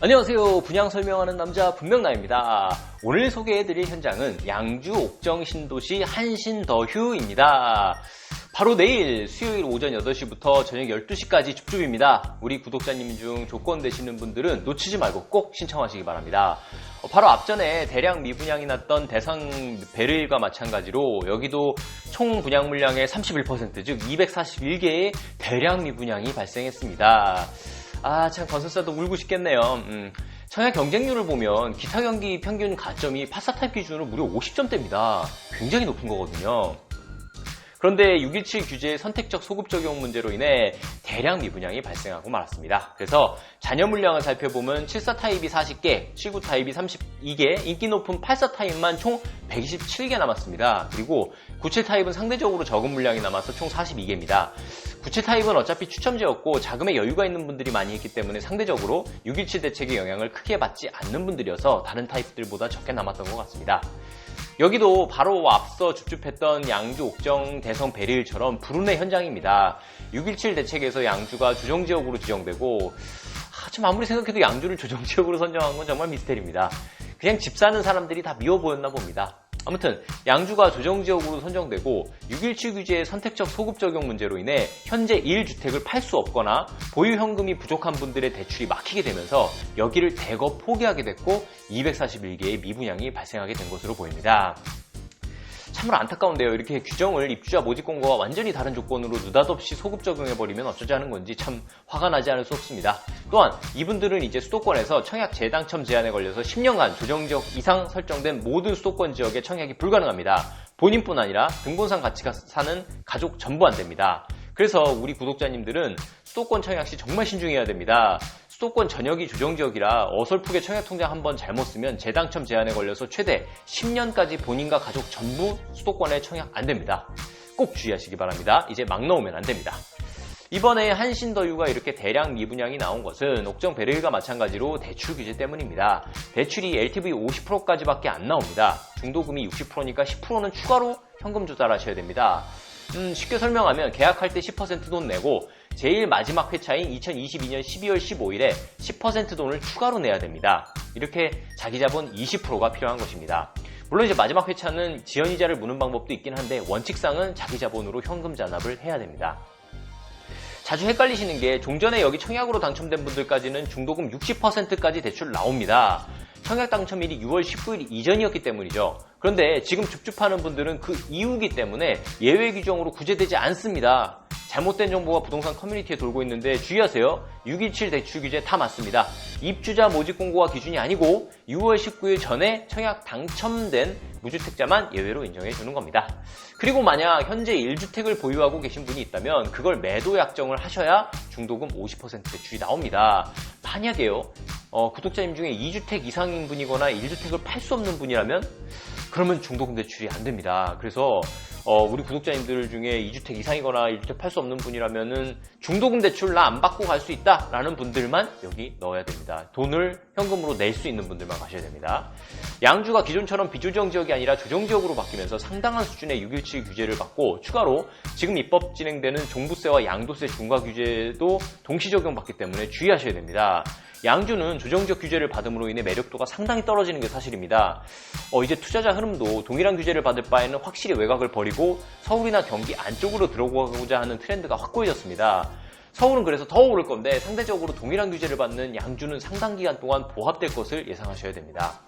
안녕하세요. 분양 설명하는 남자 분명나입니다. 오늘 소개해드릴 현장은 양주 옥정 신도시 한신더휴입니다. 바로 내일 수요일 오전 8시부터 저녁 12시까지 줍줍입니다. 우리 구독자님 중 조건 되시는 분들은 놓치지 말고 꼭 신청하시기 바랍니다. 바로 앞전에 대량 미분양이 났던 대상 베르일과 마찬가지로 여기도 총 분양 물량의 31%, 즉 241개의 대량 미분양이 발생했습니다. 참 건설사도 울고 싶겠네요. 청약 경쟁률을 보면 기타 경기 평균 가점이 파사타입 기준으로 무려 50점대입니다. 굉장히 높은 거거든요. 그런데 617 규제의 선택적 소급 적용 문제로 인해 대량 미분양이 발생하고 말았습니다. 그래서 잔여 물량을 살펴보면 74타입이 40개, 79타입이 32개, 인기 높은 84타입만 총 127개 남았습니다. 그리고 97타입은 상대적으로 적은 물량이 남아서 총 42개입니다. 97타입은 어차피 추첨제였고 자금에 여유가 있는 분들이 많이 했기 때문에 상대적으로 617 대책의 영향을 크게 받지 않는 분들이어서 다른 타입들보다 적게 남았던 것 같습니다. 여기도 바로 앞서 줍줍했던 양주 옥정 대성 베리일처럼 불운의 현장입니다. 617 대책에서 양주가 조정지역으로 지정되고 참 아무리 생각해도 양주를 조정지역으로 선정한 건 정말 미스테리입니다. 그냥 집 사는 사람들이 다 미워 보였나 봅니다. 아무튼 양주가 조정지역으로 선정되고 617 규제의 선택적 소급 적용 문제로 인해 현재 1주택을 팔 수 없거나 보유 현금이 부족한 분들의 대출이 막히게 되면서 여기를 대거 포기하게 됐고 241개의 미분양이 발생하게 된 것으로 보입니다. 참으로 안타까운데요. 이렇게 규정을 입주자 모집 공고와 완전히 다른 조건으로 느닷없이 소급 적용해버리면 어쩌자는 건지 참 화가 나지 않을 수 없습니다. 또한 이분들은 이제 수도권에서 청약 재당첨 제한에 걸려서 10년간 조정지역 이상 설정된 모든 수도권 지역에 청약이 불가능합니다. 본인뿐 아니라 등본상 같이 사는 가족 전부 안 됩니다. 그래서 우리 구독자님들은 수도권 청약 시 정말 신중해야 됩니다. 수도권 전역이 조정지역이라 어설프게 청약통장 한번 잘못 쓰면 재당첨 제한에 걸려서 최대 10년까지 본인과 가족 전부 수도권에 청약 안 됩니다. 꼭 주의하시기 바랍니다. 이제 막 넣으면 안 됩니다. 이번에 한신더휴가 이렇게 대량 미분양이 나온 것은 옥정 베르일과 마찬가지로 대출 규제 때문입니다. 대출이 LTV 50%까지밖에 안 나옵니다. 중도금이 60%니까 10%는 추가로 현금 조달하셔야 됩니다. 쉽게 설명하면 계약할 때 10% 돈 내고 제일 마지막 회차인 2022년 12월 15일에 10% 돈을 추가로 내야 됩니다. 이렇게 자기 자본 20%가 필요한 것입니다. 물론 이제 마지막 회차는 지연이자를 무는 방법도 있긴 한데 원칙상은 자기 자본으로 현금 잔압을 해야 됩니다. 자주 헷갈리시는 게 종전에 여기 청약으로 당첨된 분들까지는 중도금 60%까지 대출 나옵니다. 청약 당첨일이 6월 19일 이전이었기 때문이죠. 그런데 지금 줍줍하는 분들은 그 이후기 때문에 예외 규정으로 구제되지 않습니다. 잘못된 정보가 부동산 커뮤니티에 돌고 있는데 주의하세요. 617 대출 규제 다 맞습니다. 입주자 모집 공고가 기준이 아니고 6월 19일 전에 청약 당첨된 무주택자만 예외로 인정해 주는 겁니다. 그리고 만약 현재 1주택을 보유하고 계신 분이 있다면 그걸 매도 약정을 하셔야 중도금 50% 대출이 나옵니다. 만약에요, 구독자님 중에 2주택 이상인 분이거나 1주택을 팔 수 없는 분이라면 그러면 중도금 대출이 안 됩니다. 그래서 우리 구독자님들 중에 2주택 이상이거나 1주택 팔 수 없는 분이라면은 중도금 대출 나 안 받고 갈 수 있다 라는 분들만 여기 넣어야 됩니다. 돈을 현금으로 낼 수 있는 분들만 가셔야 됩니다. 양주가 기존처럼 비조정 지역이 아니라 조정 지역으로 바뀌면서 상당한 수준의 617 규제를 받고 추가로 지금 입법 진행되는 종부세와 양도세 중과 규제도 동시 적용받기 때문에 주의하셔야 됩니다. 양주는 조정지역 규제를 받음으로 인해 매력도가 상당히 떨어지는 게 사실입니다. 이제 투자자 흐름도 동일한 규제를 받을 바에는 확실히 외곽을 버리고 서울이나 경기 안쪽으로 들어가고자 하는 트렌드가 확고해졌습니다. 서울은 그래서 더 오를 건데 상대적으로 동일한 규제를 받는 양주는 상당 기간 동안 보합될 것을 예상하셔야 됩니다.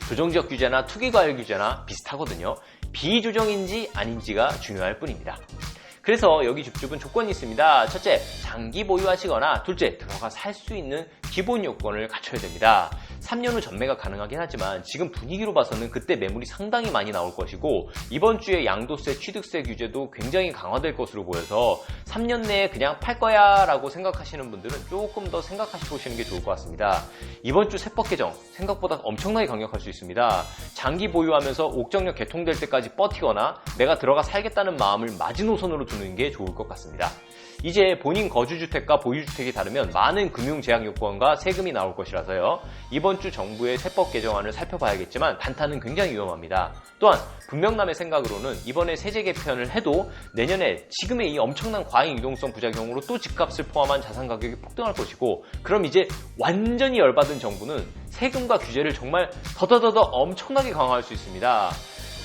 조정지역 규제나 투기과열 규제나 비슷하거든요. 비조정인지 아닌지가 중요할 뿐입니다. 그래서 여기 줍줍은 조건이 있습니다. 첫째, 장기 보유하시거나 둘째, 들어가 살 수 있는 기본 요건을 갖춰야 됩니다. 3년 후 전매가 가능하긴 하지만 지금 분위기로 봐서는 그때 매물이 상당히 많이 나올 것이고 이번 주에 양도세, 취득세 규제도 굉장히 강화될 것으로 보여서 3년 내에 그냥 팔 거야 라고 생각하시는 분들은 조금 더 생각하시고 오시는 게 좋을 것 같습니다. 이번 주 세법 개정 생각보다 엄청나게 강력할 수 있습니다. 장기 보유하면서 옥정역 개통될 때까지 버티거나 내가 들어가 살겠다는 마음을 마지노선으로 두는 게 좋을 것 같습니다. 이제 본인 거주주택과 보유주택이 다르면 많은 금융제약 요건과 세금이 나올 것이라서요. 이번 주 정부의 세법 개정안을 살펴봐야겠지만 단타는 굉장히 위험합니다. 또한 분명남의 생각으로는 이번에 세제 개편을 해도 내년에 지금의 이 엄청난 과잉 유동성 부작용으로 또 집값을 포함한 자산 가격이 폭등할 것이고, 그럼 이제 완전히 열받은 정부는 세금과 규제를 정말 더더더더 엄청나게 강화할 수 있습니다.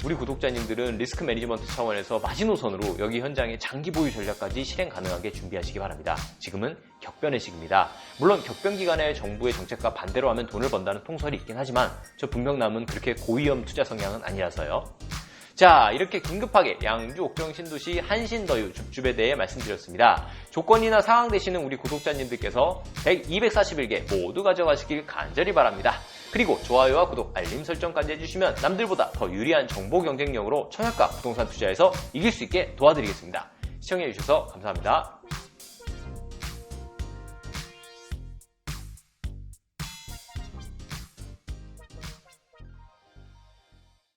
우리 구독자님들은 리스크 매니지먼트 차원에서 마지노선으로 여기 현장의 장기 보유 전략까지 실행 가능하게 준비하시기 바랍니다. 지금은 격변의 시기입니다. 물론 격변 기간에 정부의 정책과 반대로 하면 돈을 번다는 통설이 있긴 하지만 저 분명남은 그렇게 고위험 투자 성향은 아니라서요. 자, 이렇게 긴급하게 양주 옥정 신도시 한신더유 줍줍에 대해 말씀드렸습니다. 조건이나 상황 되시는 우리 구독자님들께서 241개 모두 가져가시길 간절히 바랍니다. 그리고 좋아요와 구독, 알림 설정까지 해주시면 남들보다 더 유리한 정보 경쟁력으로 청약과 부동산 투자에서 이길 수 있게 도와드리겠습니다. 시청해주셔서 감사합니다.